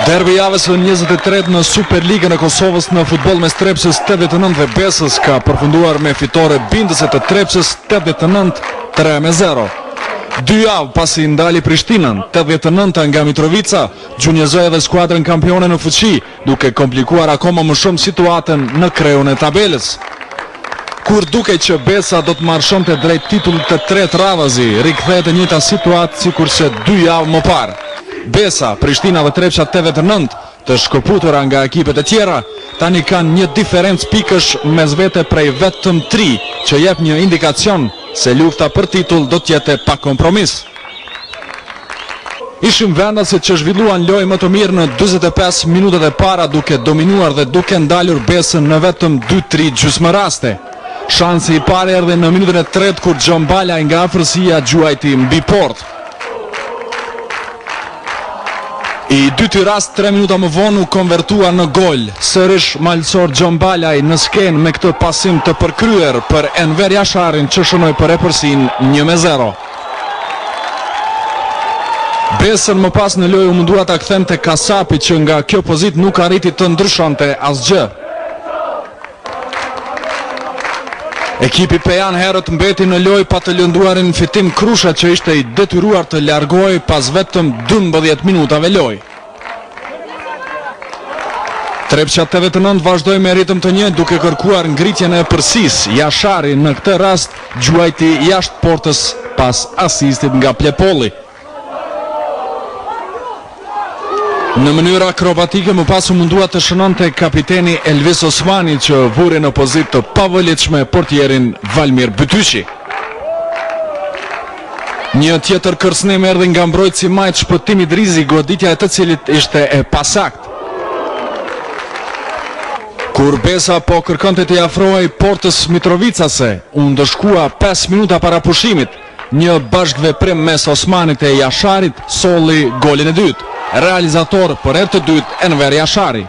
Derbi javës së 23 në Superligën e Kosovës në futboll mes Trepsës 89 dhe Besës ka përfunduar me fitore bindëse të Trepsës 89-3-0. 2 javë pasi ndali Prishtinën 89 nga Mitrovica, gjunjëzoi edhe skuadrën kampione në fuqi, duke komplikuar akoma më shumë situatën në kreun e tabelës. Kur duke që Besa do të marshonte drejt titullit të tretë radhazi, rikthehet e njëjta situatë sikurse 2 javë më parë. Besa, Prishtina dhe Trepça 89, të shkëputura nga ekipet e tjera, tani kanë një diferencë pikësh mes vete prej vetëm 3, që jep një indikacion se lufta për titull do të jetë pa kompromis. Ishim vendasit që zhvilluan lojë më të mirë në 45 minutat e para, duke dominuar dhe duke ndalur Besën në vetëm 2-3 gjysmë raste. Shansi i parë erdhi në minutën e tretë kur Xhombala nga afërsia gjuajti mbi portë. I dyti rast 3 minuta më vonë u konvertua në gol. Sërish malësor Xhombalaj në skenë me këtë pasim të përkryer për Enver Jasharin që shënoi për epërsin 1-0. Besën më pas në lojë u mundua ta kthente Kasapi që nga kjo pozitë nuk arriti të ndryshonte asgjë. Ekipi Pejan herët mbeti në lojë pa të lënduarin Fitim Krusha që ishte i detyruar të largohej pas vetëm 12 minutave lojë. Trepça 89 vazhdoi me ritëm të njëjtë duke kërkuar ngritjen e përsisë. Jashari në këtë rast gjuajti jashtë portës pas asistit nga Plepolli. Në mënyrë akrobatike më pas u mundua të shënonte kapiteni Elvis Osmani që vuri në pozitë të pavolitshme portierin Valmir Bytyqi. Një tjetër kërcënim erdhi nga mbrojtësi majt Shpëtimi Drizi, goditja e të cilit ishte e pasakt. Kur Besa po kërkonte të afrohej portës Mitrovicase, u ndëshkua 5 minuta para pushimit. Një bashkëveprim mes Osmanit e Jasharit solli golin e dytë. Realizator për herë të dytë Enver Jashari.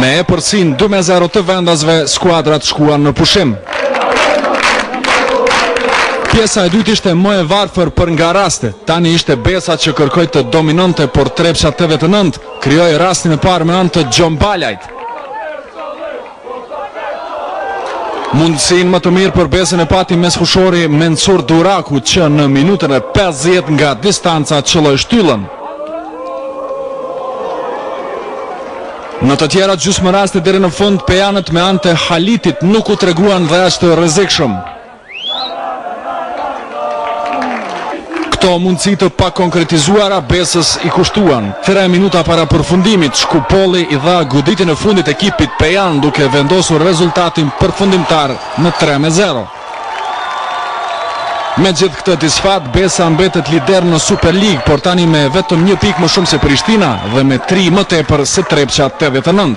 Me epërsin 2-0 të vendasve, skuadrat shkuan në pushim. Pjesa e dytë ishte më e varfër për nga raste. Tani ishte Besa që kërkoi të dominonte, por Trepça 89 krijoi rastin e parë me anë të Xhombalajt. Mundësin më të mirë për Besën e pati mes fushori Mensur Duraku që në minutën e 50 nga distanca qëlloi shtyllën. Në të tjera gjysmë raste deri në fund Pejanët me anë të Halitit nuk u treguan dhe as të rrezikshëm. Këto mundësi të pa konkretizuara Besës i kushtuan. 3 minuta para përfundimit, Shkupolli i dha goditin e fundit ekipit Pejan duke vendosur rezultatin përfundimtar në 3-0. Me gjithë këtë disfat, Besa mbetet lider në Superligë, por tani me vetëm 1 pikë më shumë se Prishtina dhe me 3 më tepër se Trepça 89.